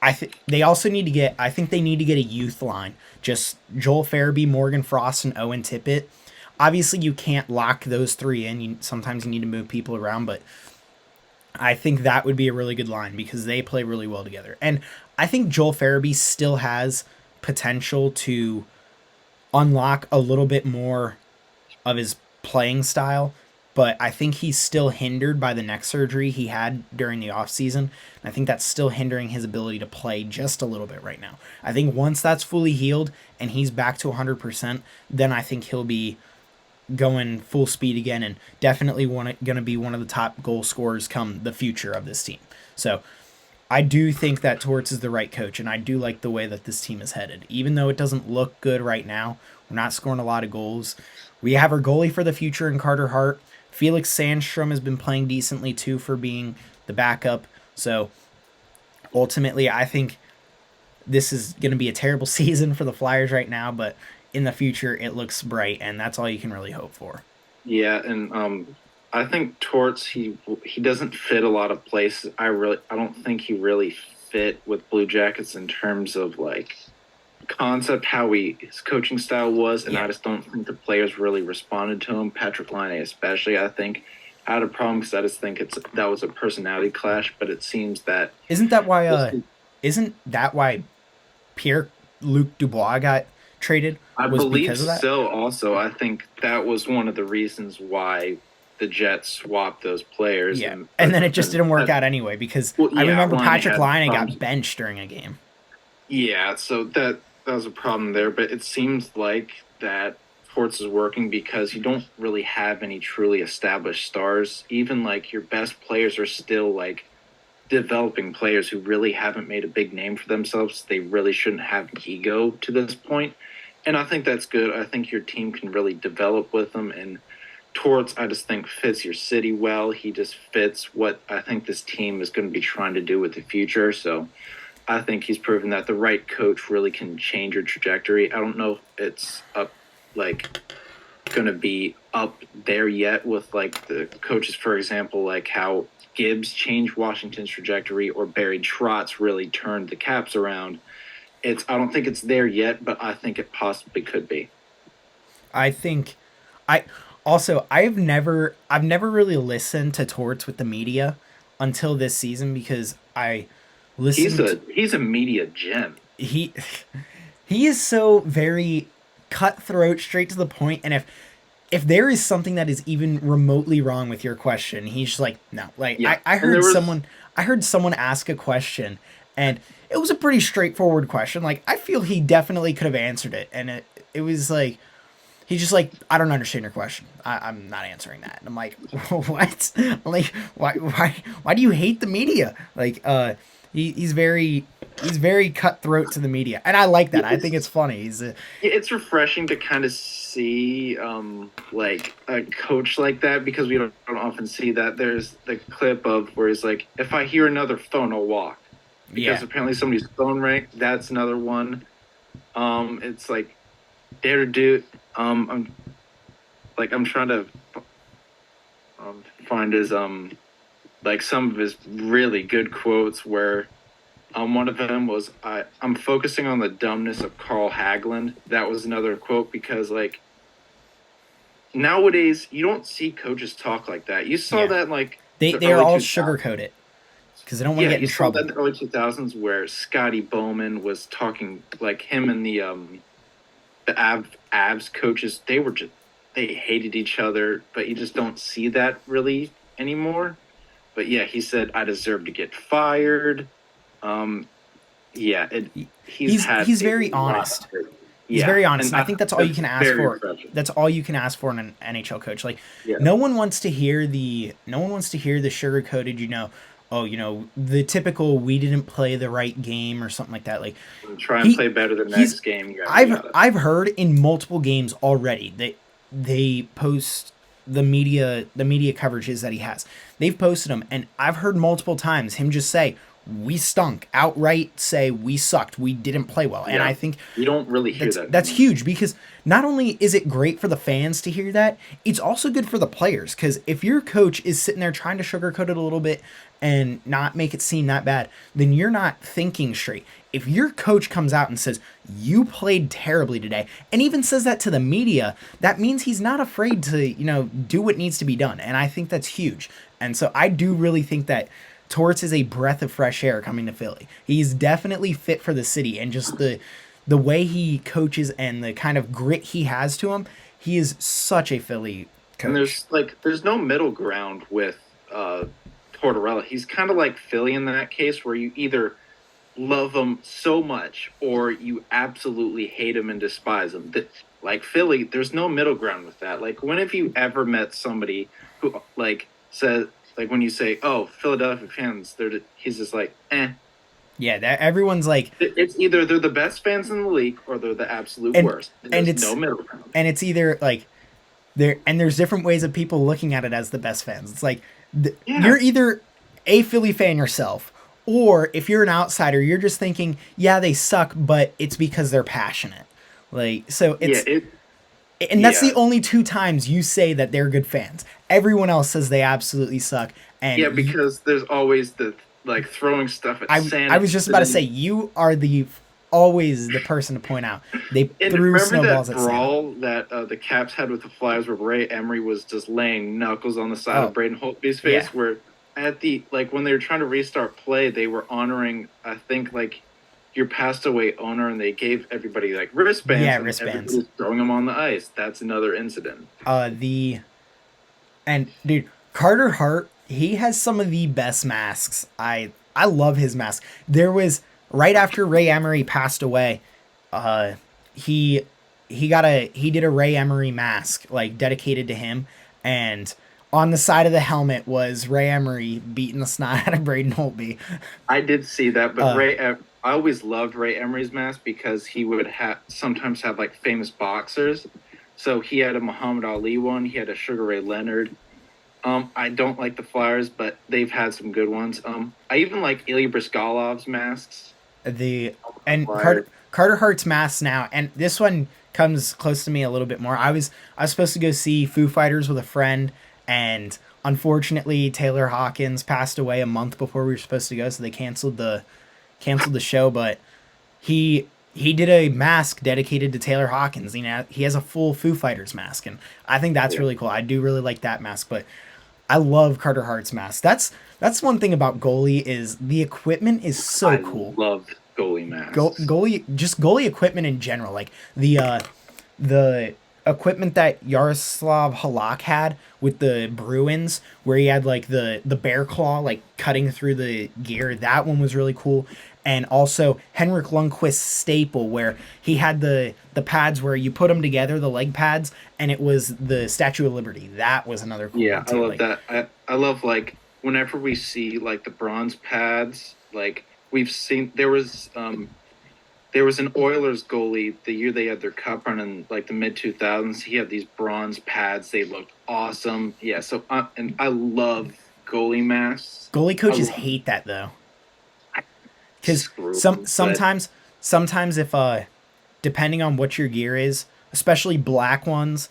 I think they also need to get. I think they need to get a youth line. Just Joel Farabee, Morgan Frost, and Owen Tippett. Obviously, you can't lock those 3 in. Sometimes you need to move people around, but I think that would be a really good line because they play really well together. And I think Joel Farabee still has potential to unlock a little bit more of his playing style, but I think he's still hindered by the neck surgery he had during the offseason. I think that's still hindering his ability to play just a little bit right now. I think once that's fully healed and he's back to 100%, then I think he'll be going full speed again and definitely going to be one of the top goal scorers come the future of this team. So I do think that Torts is the right coach, and I do like the way that this team is headed. Even though it doesn't look good right now, we're not scoring a lot of goals. We have our goalie for the future in Carter Hart. Felix Sandstrom has been playing decently too for being the backup. So ultimately, I think this is going to be a terrible season for the Flyers right now, but in the future, it looks bright, and that's all you can really hope for. Yeah, and I think Torts he doesn't fit a lot of places. I don't think he really fit with Blue Jackets in terms of like concept, how his coaching style was, and yeah. I just don't think the players really responded to him. Patrick Laine especially, I think, had a problem because I just think that was a personality clash. But it seems that isn't that why Pierre-Luc Dubois got traded? I believe so. Also, I think that was one of the reasons why the Jets swapped those players. Yeah, and then it just didn't work out anyway because I remember Patrick Laine got benched during a game. Yeah, so that was a problem there, but it seems like that Torts is working because you don't really have any truly established stars. Even like your best players are still like developing players who really haven't made a big name for themselves. They really shouldn't have ego to this point. And I think that's good. I think your team can really develop with them. And Torts, I just think, fits your city well. He just fits what I think this team is going to be trying to do with the future. So I think he's proven that the right coach really can change your trajectory. I don't know if it's going to be up there yet with like the coaches, for example, like how Gibbs changed Washington's trajectory or Barry Trotz really turned the Caps around. I don't think it's there yet, but I think it possibly could be. I've never really listened to Torts with the media until this season because I listened. He's a media gem. He is so very cutthroat, straight to the point, and if there is something that is even remotely wrong with your question, he's just like, no. Like yeah. I heard someone ask a question and it was a pretty straightforward question. Like, I feel he definitely could have answered it. And it was like, he's just like, I don't understand your question. I'm not answering that. And I'm like, what? Like, why do you hate the media? Like, he's very cutthroat to the media. And I like that. I think it's funny. It's refreshing to kind of see, like a coach like that because we don't often see that. There's the clip of where he's like, if I hear another phone, I'll walk. Because apparently somebody's phone rang. That's another one. It's like dare to do. I'm trying to find his like some of his really good quotes where one of them was I'm focusing on the dumbness of Carl Hagelin. That was another quote because like nowadays you don't see coaches talk like that. You saw that like they are all sugarcoated. Because they don't want to get in trouble. Yeah, you saw that in the early 2000s where Scotty Bowman was talking, like him and the Avs coaches, they hated each other, but you just don't see that really anymore. But yeah, he said, I deserve to get fired. He's very honest. He's very honest. And I think that's all you can ask for. Refreshing. That's all you can ask for in an NHL coach. Like no one wants to hear the sugar-coated, the typical we didn't play the right game or something like that. Like try and play better the next game. I've heard in multiple games already that they post the media coverage is that he has. They've posted him, and I've heard multiple times him just say, "We stunk," outright say, "We sucked, we didn't play well." And I think you don't really hear that. That's huge, because not only is it great for the fans to hear that, it's also good for the players, because if your coach is sitting there trying to sugarcoat it a little bit and not make it seem that bad, then you're not thinking straight. If your coach comes out and says, "You played terribly today," and even says that to the media, that means he's not afraid to, do what needs to be done. And I think that's huge. And so I do really think that Torts is a breath of fresh air coming to Philly. He's definitely fit for the city, and just the way he coaches and the kind of grit he has to him, he is such a Philly coach. And there's no middle ground with Tortorella. He's kind of like Philly in that case, where you either love him so much or you absolutely hate him and despise him. Like Philly, there's no middle ground with that. Like, when have you ever met somebody who says, when you say, "Oh, Philadelphia fans," he's just like, "Eh." Yeah, everyone's like, it's either they're the best fans in the league or they're the absolute worst. And it's no middle ground. And it's either like there's different ways of people looking at it as the best fans. It's like you're either a Philly fan yourself, or if you're an outsider, you're just thinking, yeah, they suck, but it's because they're passionate. So it's and that's the only two times you say that they're good fans. Everyone else says they absolutely suck. And because there's always the throwing stuff at Santa. I was just about to say, you are always the person to point out they threw snowballs at Santa. Remember that brawl that the Caps had with the Flyers, where Ray Emery was just laying knuckles on the side of Braden Holtby's face, where at the when they were trying to restart play, they were honoring, I think, your passed away owner, and they gave everybody wristbands. Yeah, wristbands. Throwing them on the ice. That's another incident. And dude, Carter Hart, he has some of the best masks. I love his mask. There was, right after Ray Emery passed away, he did a Ray Emery mask dedicated to him, and on the side of the helmet was Ray Emery beating the snot out of Braden Holtby. I did see that, but I always loved Ray Emery's mask because he would sometimes have famous boxers. So he had a Muhammad Ali one. He had a Sugar Ray Leonard. I don't like the Flyers, but they've had some good ones. I even like Ilya Bryzgalov's masks. Carter Hart's mask now, and this one comes close to me a little bit more. I was supposed to go see Foo Fighters with a friend, and unfortunately Taylor Hawkins passed away a month before we were supposed to go, so they canceled the show. But he did a mask dedicated to Taylor Hawkins. He has a full Foo Fighters mask, and I think that's really cool. I do really like that mask, but I love Carter Hart's mask. That's one thing about goalie, is the equipment is so cool. I love goalie masks. Goalie equipment in general, the equipment that Yaroslav Halak had with the Bruins, where he had the bear claw cutting through the gear. That one was really cool. And also Henrik Lundqvist's staple, where he had the pads where you put them together, the leg pads, and it was the Statue of Liberty. That was another cool one too. I love that. I love whenever we see the bronze pads, we've seen there was an Oilers goalie the year they had their cup run in the mid 2000s. He had these bronze pads. They looked awesome. Yeah. So and I love goalie masks. Goalie coaches hate that though. Because sometimes if depending on what your gear is, especially black ones,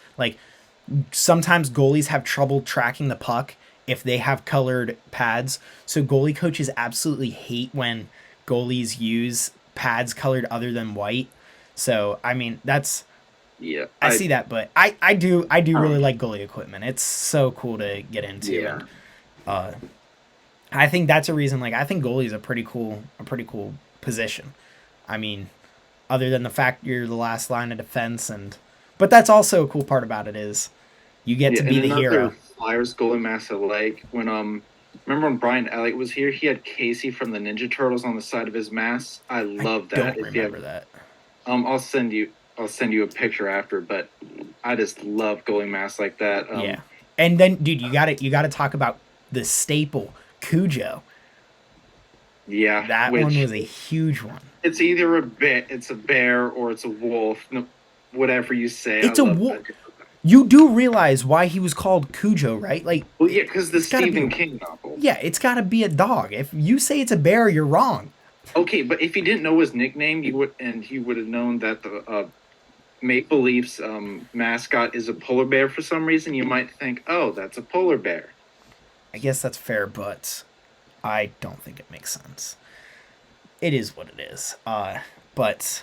sometimes goalies have trouble tracking the puck if they have colored pads. So goalie coaches absolutely hate when goalies use pads colored other than white. So I mean I see that, but I do really like goalie equipment. It's so cool to get into. Yeah. And, I think that's a reason. I think goalie is a pretty cool position. I mean, other than the fact you're the last line of defense, but that's also a cool part about it, is you get to be the hero. Flyers goalie mask I when remember when Brian Elliott was here, he had Casey from the Ninja Turtles on the side of his mask. I love that. I don't remember that. I'll send you a picture after, but I just love goalie masks like that. Yeah, and then dude, you got to talk about the staple. Cujo. Yeah. That one was a huge one. It's either it's a bear or it's a wolf. No, whatever you say. It's a wolf. You do realize why he was called Cujo, right? Like, well, yeah, because the Stephen be, King novel. Yeah, it's got to be a dog. If you say it's a bear, you're wrong. Okay, but if you didn't know his nickname, you would have known that the Maple Leafs mascot is a polar bear for some reason. You might think, oh, that's a polar bear. I guess that's fair, but I don't think it makes sense. It is what it is. But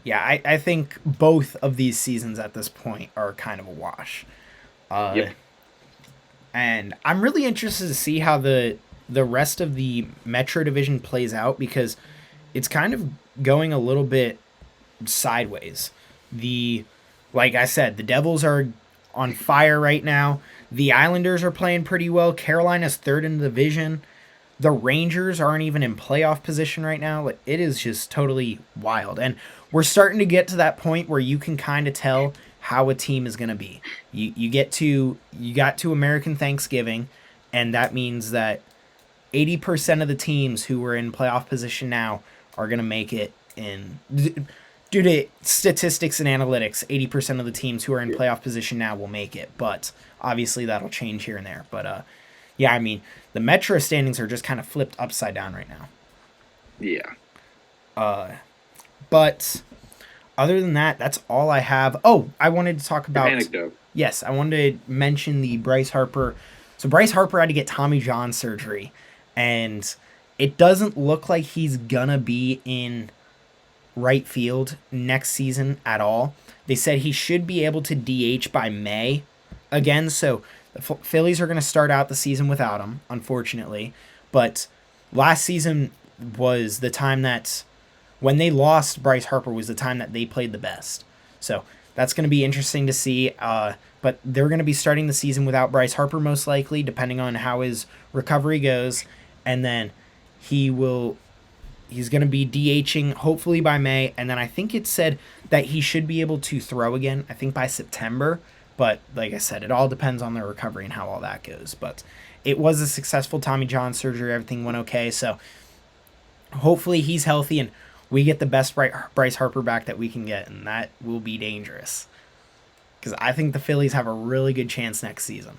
yeah, I think both of these seasons at this point are kind of a wash. Yep. And I'm really interested to see how the rest of the Metro Division plays out, because it's kind of going a little bit sideways. Like I said, the Devils are on fire right now. The Islanders are playing pretty well. Carolina's third in the division. The Rangers aren't even in playoff position right now. Like, it is just totally wild. And we're starting to get to that point where you can kind of tell how a team is going to be. You got to American Thanksgiving, and that means that 80% of the teams who are in playoff position now are going to make it in. Due to statistics and analytics, 80% of the teams who are in playoff position now will make it. But obviously that'll change here and there. But yeah, I mean, the Metro standings are just kind of flipped upside down right now. Yeah. But other than that, that's all I have. Oh, I wanted to talk about... Anecdote. Yes, I wanted to mention the Bryce Harper. So Bryce Harper had to get Tommy John surgery, and it doesn't look like he's gonna be in right field next season at all. They said he should be able to DH by May again, so the Phillies are going to start out the season without him, unfortunately. But last season was the time that, when they lost Bryce Harper, was the time that they played the best. So that's going to be interesting to see. But they're going to be starting the season without Bryce Harper most likely, depending on how his recovery goes. And then he's going to be DHing hopefully by May. And then I think it said that he should be able to throw again, I think by September. But like I said, it all depends on their recovery and how all that goes. But it was a successful Tommy John surgery. Everything went okay. So hopefully he's healthy and we get the best Bryce Harper back that we can get. And that will be dangerous, because I think the Phillies have a really good chance next season.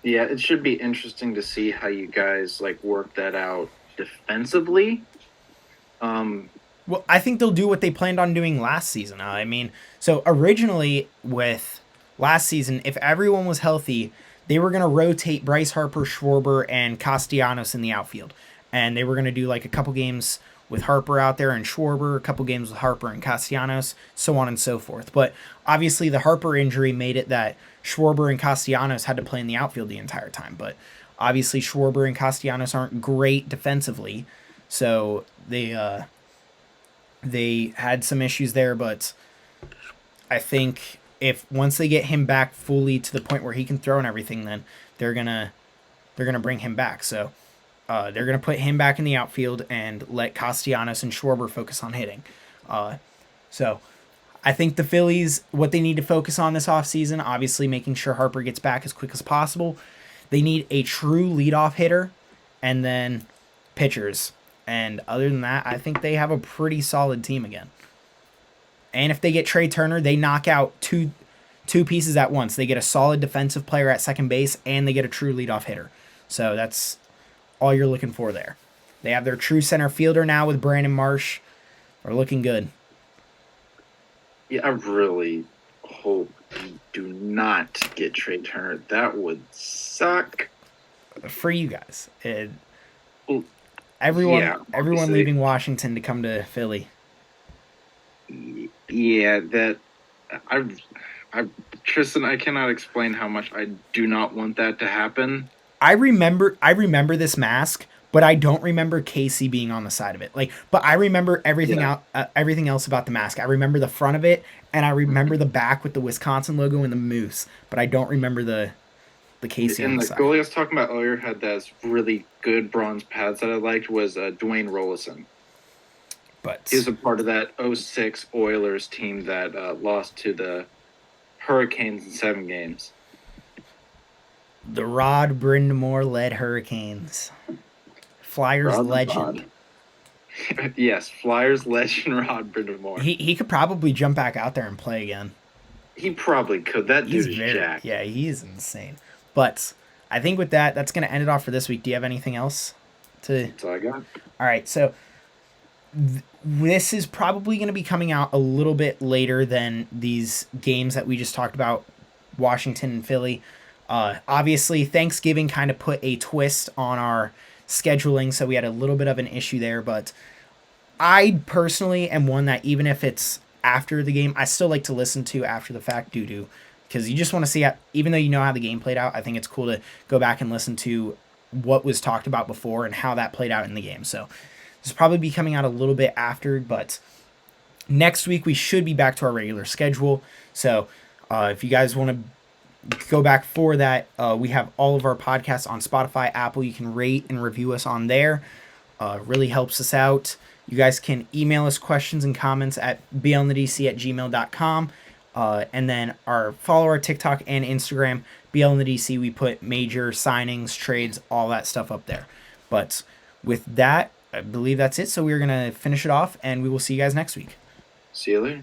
Yeah, it should be interesting to see how you guys work that out defensively. Well, I think they'll do what they planned on doing last season. I mean, so originally with last season, if everyone was healthy, they were going to rotate Bryce Harper, Schwarber, and Castellanos in the outfield. And they were going to do a couple games with Harper out there and Schwarber, a couple games with Harper and Castellanos, so on and so forth. But obviously the Harper injury made it that Schwarber and Castellanos had to play in the outfield the entire time. But obviously Schwarber and Castellanos aren't great defensively, so they had some issues there. But I think if once they get him back fully to the point where he can throw and everything, then they're gonna bring him back. So they're gonna put him back in the outfield and let Castellanos and Schwarber focus on hitting. So I think the Phillies, what they need to focus on this offseason, obviously making sure Harper gets back as quick as possible. They need a true leadoff hitter and then pitchers. And other than that, I think they have a pretty solid team again. And if they get Trey Turner, they knock out two pieces at once. They get a solid defensive player at second base, and they get a true leadoff hitter. So that's all you're looking for there. They have their true center fielder now with Brandon Marsh. They're looking good. Yeah, I really hope you do not get Trey Turner. That would suck. For you guys. Everyone leaving Washington to come to Philly. Yeah, Tristan, I cannot explain how much I do not want that to happen. I remember this mask, but I don't remember Casey being on the side of it. But I remember everything else about the mask. I remember the front of it, and I remember the back with the Wisconsin logo and the moose, but I don't remember the Casey on the side. And the goalie I was talking about earlier had those really good bronze pads that I liked was Dwayne Rollison. But he was a part of that 06 Oilers team that lost to the Hurricanes in 7 games. The Rod Brind'Amour-led Hurricanes. Flyers legend. Yes, Flyers legend Rod Brind'Amour. He could probably jump back out there and play again. He probably could. That dude is jacked. Yeah, he's insane. But I think with that, that's going to end it off for this week. Do you have anything else to? That's all I got. All right, so this is probably going to be coming out a little bit later than these games that we just talked about, Washington and Philly. Obviously, Thanksgiving kind of put a twist on our scheduling, so we had a little bit of an issue there. But I personally am one that even if it's after the game, I still like to listen to after the fact because you just want to see how, even though you know how the game played out, I think it's cool to go back and listen to what was talked about before and how that played out in the game. So this will probably be coming out a little bit after, but next week we should be back to our regular schedule. So if you guys want to go back for that, we have all of our podcasts on Spotify, Apple. You can rate and review us on there. Really helps us out. You guys can email us questions and comments at blndc@gmail.com. And then follow our TikTok and Instagram, BLNDC. We put major signings, trades, all that stuff up there. But with that, I believe that's it. So we're going to finish it off, and we will see you guys next week. See you later.